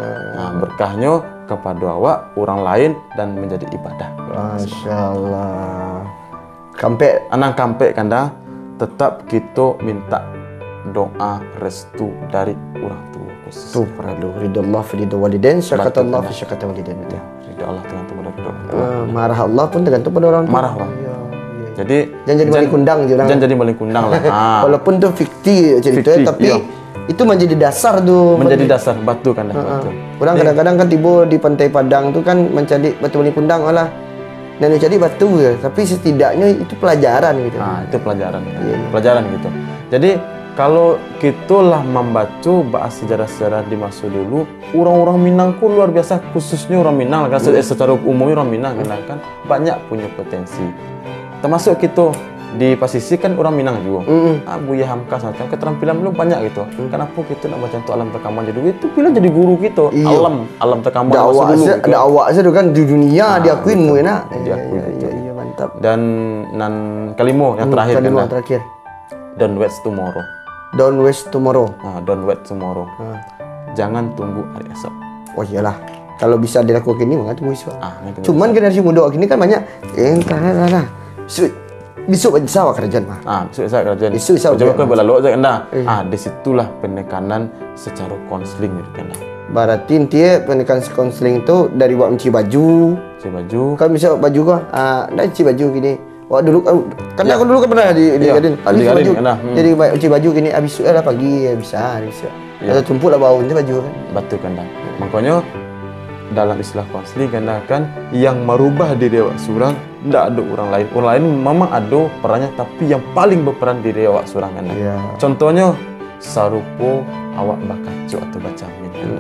Berkahnya kepada awak, orang lain dan menjadi ibadah. Masya-Allah. Kampe kanda tetap kita minta doa restu dari orang tua. khusus. Tuh perlu ridho Allah fi ridho walidain, syakat Allah fi syakat walidain. Ya, ridho Allah tergantung pada ridho orang tua. Marah Allah pun tergantung pada orang tua. Marah orang. Iya. Jadi Jangan jadi maling kundang je orang. Jangan jadi maling kundang lah. Walaupun tuh fiktif ceritanya, Fiktif, tapi iya. itu menjadi dasar tuh. Menjadi dasar batu kan dah. Batu. Orang kadang-kadang kan tiba di pantai Padang tuh kan mencari batu maling kundang olah. Dan cari batu ya, tapi setidaknya itu pelajaran gitu. Itu pelajaran. Iya. Pelajaran gitu. Jadi kalau kitulah membaca bahas sejarah-sejarah di masa dulu, orang-orang Minang ku luar biasa, khususnya orang Minang kan, secara umumnya orang Minang kan banyak punya potensi. Termasuk kita di Pasisi kan orang Minang juga. Buya Hamka macam keterampilan belum banyak gitu. Kenapa kita nak baca untuk alam rekaman jadi itu pilih jadi guru kita. Alam rekaman masa dulu. Ada awak saya kan di dunia diakuin mu enak. Diakui. Iya mantap. Dan kelima yang terakhir kan. Terakhir. Don't wait tomorrow. Don't waste tomorrow. Don't wait tomorrow. Jangan tunggu hari esok. Oh iyalah. Kalau bisa dilakukan ini maka tunggu esok. Cuman gitu. generasi muda gini kan banyak besok bisa kerjaan mah. Besok saya kerjaan. Besok bisa. Coba kau berlalu aja kan dah. Disitulah penekanan secara konseling gitu kan dah. Berarti intinya penekanan konseling itu dari buat mencuci baju. Cuci baju. Kan bisa baju kau, dah cuci baju gini. Wah dulu kan aku dulu kan pernah di Gadin. Di Gadin kan dah. Jadi cuci baju gini habis lah pagi bisa. Atau tumpuk lah bau nanti baju kan. Betul kan dah. Makanya dalam istilah konseling kan yang merubah diri awak seorang tidak ada orang lain. Orang lain memang ada perannya, tapi yang paling berperan diri awak seorang kan. Contohnya sarupo awak bakacu atau bacamin kan.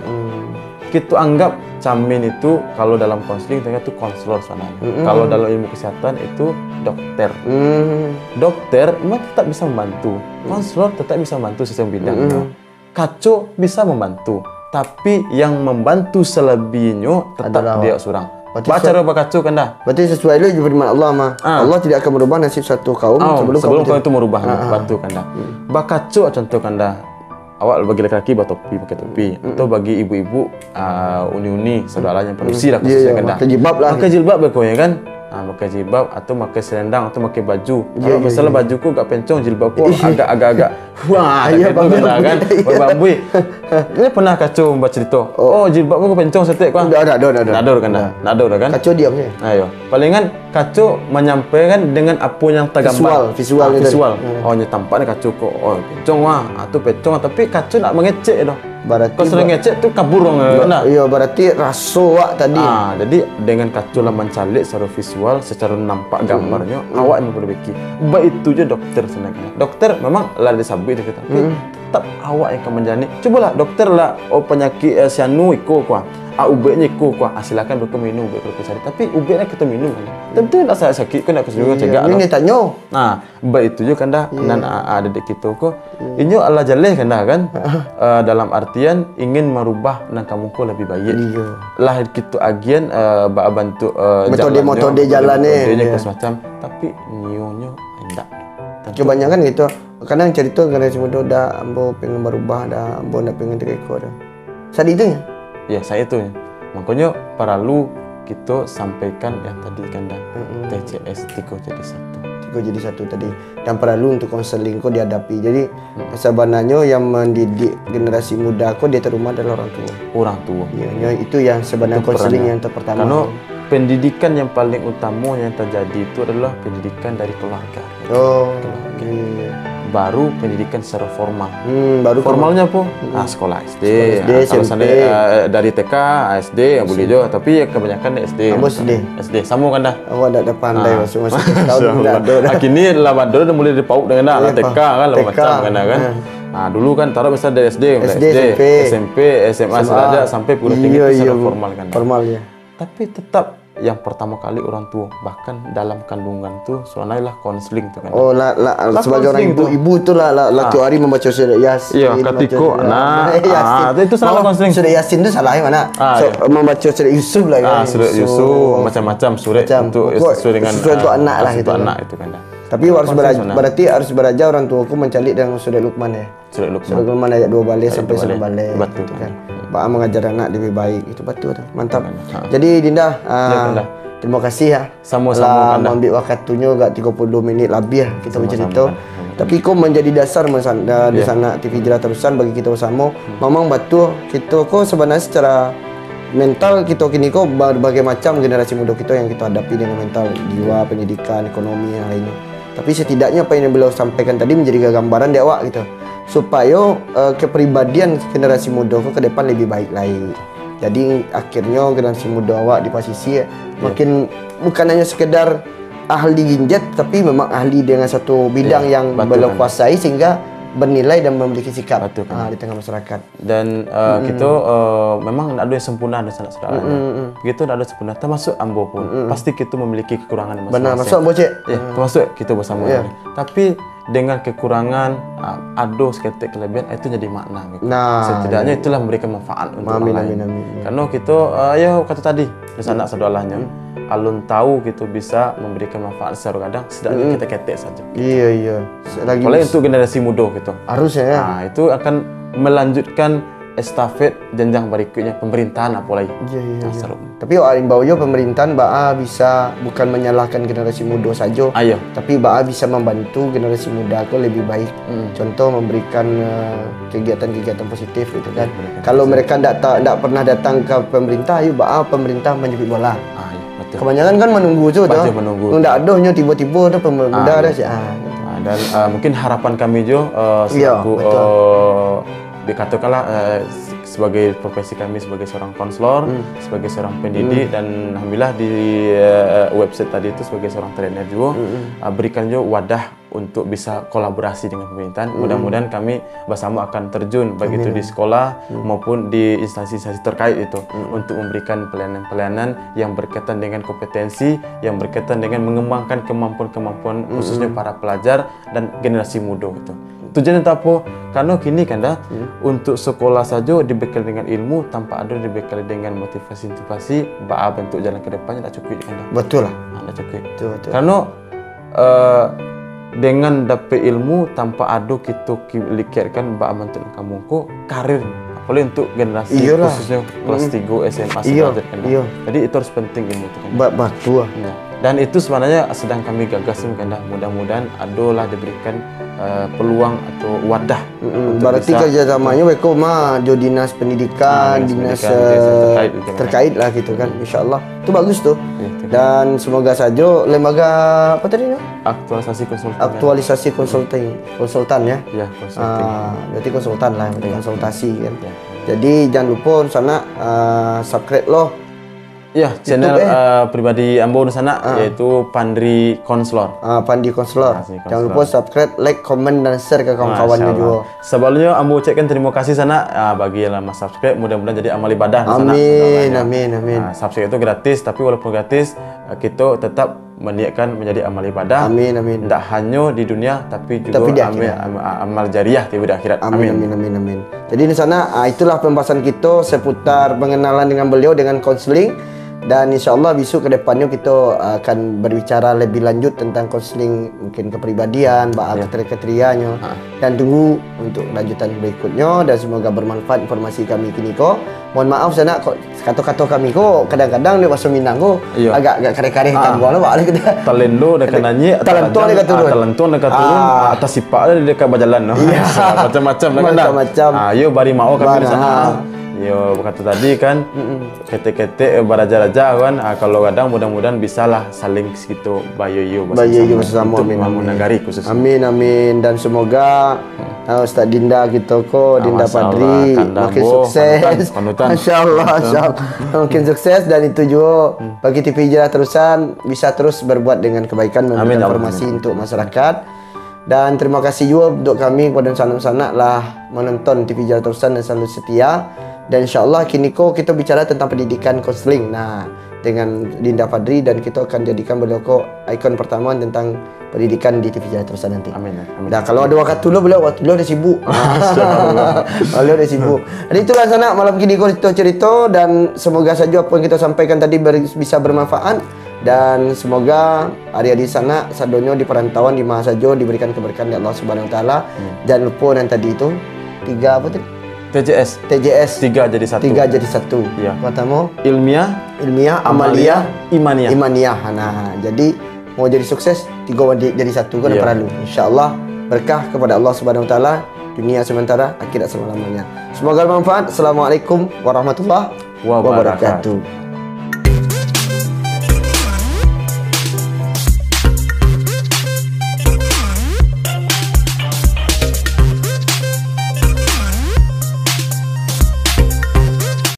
Kita anggap camin itu kalau dalam konseling itu konselor sebenarnya. Kalau dalam ilmu kesehatan itu dokter. Dokter memang tetap bisa membantu. Konselor tetap bisa membantu sesuatu bidang. Kacu bisa membantu. Tapi yang membantu selebihnya tetap adalah dia seorang. Baca roba kacu kan dah. Berarti sesuai dengan firman Allah mah. Allah tidak akan merubah nasib satu kaum sebelum kaum itu merubah batu kan dah. Bakacu contoh kan dah. Awak bagi laki-laki pakai topi, atau bagi ibu-ibu uni-uni saudaranya produksi lah khususnya kan dah. Pakai jilbab lah. Pakai jilbab berkonya kan. Pakai jilbab atau pakai selendang atau pakai baju. Kalau misalnya bajuku gak pencong, jilbabku agak-agak wah gitu kan. Berbambui. Ini pernah kacau membaca cerita. Oh, jilbabku pencong setek kan. Ada kan dah. Ada kan. Kacau diam je. Ayo. Palingan kacau menyampaikan dengan apa yang tergambar. Visual. Oh, nya tampaknya kacau kok. Oh, pencong wah, atau pencong tapi kacau nak mengecek dah. Berarti kau sering ngecek tu kabur orang. Iya, berarti rasa awak tadi. Jadi dengan kacau lah mencalik secara visual, secara nampak gambarnya, awak yang memperbaiki. Baik itu je dokter sebenarnya. Dokter memang lah disabit kita, tapi tetap awak yang akan menjalani. Cobalah dokter lah, penyakit sianu iko kuah. Ubeknya iko kuah. Silakan berke minum ubek berke tapi ubeknya kita minum kan. Tentu nak saya sakit kau nak kesuruhan cegak. Ini tanya. Baik itu je kan dah. Dan ada di kita ko. Ini Allah jaleh kan dah kan. Dalam artian ingin merubah nang kamu ko lebih baik. Lah kita agian bantu metode jalannya. Semacam tapi nyonya enggak. Kebanyakan gitu. Kadang cerita generasi muda dah ambo pengen berubah dah, ambo nak pengen terikut dah. Saat itu ya? Ya, saya itu. Makanya perlu kita sampaikan yang tadi kan dah. TCS 3 jadi 1. 3 jadi 1 tadi. Dan perlu untuk konseling kau dihadapi. Jadi sebenarnya yang mendidik generasi muda kau di rumah adalah orang tua. Orang tua. Ya, itu yang sebenarnya konseling yang pertama. Karena pendidikan yang paling utama yang terjadi itu adalah pendidikan dari keluarga. Baru pendidikan secara formal. Baru formalnya apa? Sekolah SD. Kalau sana dari TK, SD yang boleh juga, tapi kebanyakan SD. SD. Sama kan dah. Awak dah pandai masuk-masuk tahun dah. Kini lah badur dah mulai dipauk dengan dah TK kan lah macam kan. Dulu kan taruh besar dari SD, SMP, SMA saja sampai perguruan tinggi secara formal kan. Formal ya. Tapi tetap yang pertama kali orang tua bahkan dalam kandungan tu soalnya lah konseling tu kan. Sebagai orang ibu tu lah tiap hari membaca surat Yasin. Iya, ketika itu salah konseling. Surat Yasin tu salah mana? Membaca surat Yusuf lah kan. Surat Yusuf macam-macam surat untuk sesuai dengan untuk anak lah gitu. Anak itu kan. Tapi harus berarti harus belajar orang tuaku mencalik dengan surat Luqman ya. Surat Luqman ayat 2 balik sampai 9 balik. Betul kan. Bapak mengajar anak lebih baik itu betul tu. Mantap. Jadi Dinda terima kasih ya. Sama-sama ambil waktunya agak 32 minit lebih kita bercerita. Tapi kok menjadi dasar di sana TV Hijrah Terusan bagi kita bersama. Memang betul kita kok sebenarnya secara mental kita kini kok berbagai macam generasi muda kita yang kita hadapi dengan mental jiwa, pendidikan, ekonomi yang lainnya. Tapi setidaknya apa yang beliau sampaikan tadi menjadi gambaran di awak gitu. Supaya kepribadian generasi muda ke depan lebih baik lagi. Jadi akhirnya generasi muda awak di posisi makin bukan hanya sekedar ahli ginjat, tapi memang ahli dengan satu bidang yang beliau kuasai sehingga bernilai dan memiliki sikap di tengah masyarakat. Dan kita memang tidak ada yang sempurna di sana saudara. Begitu tidak ada sempurna, termasuk ambo pun. Pasti kita memiliki kekurangan masing-masing. Benar, masuk ambo cek. Ya, termasuk kita bersama. Tapi dengan kekurangan ada seketik kelebihan itu jadi makna. Gitu. Nah, setidaknya itulah memberikan manfaat untuk orang lain. Karena kita, ya kata tadi di sana saudaraannya. Alun tahu kita bisa memberikan manfaat secara kadang setidaknya kita ketek saja. Iya. Apalagi untuk generasi muda gitu. Harusnya ya. Nah, itu akan melanjutkan estafet jenjang berikutnya pemerintahan apalagi. Iya. Tapi imbaunya pemerintahan bisa bukan menyalahkan generasi muda saja. Tapi bisa membantu generasi muda aku lebih baik. Contoh memberikan kegiatan-kegiatan positif gitu kan. Kalau mereka tidak pernah datang ke pemerintah, pemerintah menjepit bola. Kebanyakan kan menunggu tu menunggu. Tidak ada tiba-tiba tu pemerintah ada sih. Dan mungkin harapan kami juga selaku dikatakanlah sebagai profesi kami sebagai seorang konselor, sebagai seorang pendidik dan alhamdulillah di website tadi itu sebagai seorang trainer juga berikan juga wadah untuk bisa kolaborasi dengan pemerintahan. Mudah-mudahan kami bersama akan terjun baik itu di sekolah maupun di instansi-instansi terkait itu untuk memberikan pelayanan-pelayanan yang berkaitan dengan kompetensi, yang berkaitan dengan mengembangkan kemampuan-kemampuan khususnya para pelajar dan generasi muda gitu. Tujuannya apa? Karena kini kan untuk sekolah saja dibekali dengan ilmu tanpa ada dibekali dengan motivasi-motivasi bentuk jalan ke depannya tak cukup kan? Betul lah. Tak cukup. Betul. Karena dengan dapat ilmu tanpa ada kita likirkan bentuk kamu kok karir apalagi untuk generasi khususnya kelas 3 SMA sebenarnya kan. Jadi itu harus penting ilmu itu kan. Betul. Dan itu sebenarnya sedang kami gagas kan. Mudah-mudahan adalah diberikan peluang atau wadah. Berarti kerjasamanya mereka jo dinas pendidikan, dinas terkait lah gitu kan. Insyaallah itu bagus tuh. Dan semoga saja lembaga apa tadi? Aktualisasi konsultan ya. Ya, konsultan. Berarti konsultan lah, konsultasi kan. Jadi jangan lupa sana subscribe loh. Ya, channel pribadi ambo di sana yaitu Pandri Konselor. Pandri Konselor. Jangan lupa subscribe, like, komen dan share ke kawan-kawannya juga. Sebelumnya ambo ucapkan terima kasih sana bagi yang lama subscribe, mudah-mudahan jadi amal ibadah di sana. Amin. Subscribe itu gratis, tapi walaupun gratis kita tetap meniatkan menjadi amal ibadah. Amin. Tidak hanya di dunia tapi juga amal jariah di akhirat. Amin. Jadi di sana itulah pembahasan kita seputar pengenalan dengan beliau dengan konseling. Dan insyaAllah besok ke depannya kita akan berbicara lebih lanjut tentang konseling mungkin kepribadian, kriteria-kriterianya dan tunggu untuk lanjutan berikutnya dan semoga bermanfaat informasi kami kini kok. Mohon maaf sana kok kata-kata kami kok kadang-kadang di bahasa Minang kok agak kare-kare hitam gua lah kita. Talendo dekat nanya, talento dekat turun. Atas sifat ada dekat berjalan macam-macam. Ayo bari mau kami di sana. Yo berkata tadi kan ketek-ketek beraja-raja kan kalau kadang mudah-mudahan bisalah saling segitu bayu bersama untuk membangun negari khususnya. Amin dan semoga Ustaz Dinda gitu kok Dinda Padri makin sukses. Masyaallah makin sukses dan itu juga bagi TV Hijrah Terusan bisa terus berbuat dengan kebaikan memberikan informasi untuk masyarakat. Dan terima kasih juga untuk kami kepada sanak-sanak lah menonton TV Hijrah Terusan dan selalu setia. Dan insyaAllah kini kita bicara tentang pendidikan konseling. Nah, dengan Dinda Fadri dan kita akan jadikan beliau ikon pertama tentang pendidikan di TV Hijrah Terusan nanti. Amin. Nah, kalau ada waktu dulu beliau udah sibuk. Beliau udah sibuk. Jadi itulah sana malam kini kita cerita dan semoga saja apa yang kita sampaikan tadi bisa bermanfaat dan semoga hari-hari sana sadonyo di perantauan di mana saja diberikan keberkahan dari Allah Subhanahu Wa Taala. Jangan lupa yang tadi itu 3 apa tadi? TJS 3 jadi 1. Ya. Pertama ilmiah, amalia, imaniyah. Nah, jadi mau jadi sukses 3 jadi 1 kan perlu. Insyaallah berkah kepada Allah Subhanahu wa taala, dunia sementara, akhirat selama-lamanya. Semoga bermanfaat. Assalamualaikum warahmatullahi wabarakatuh.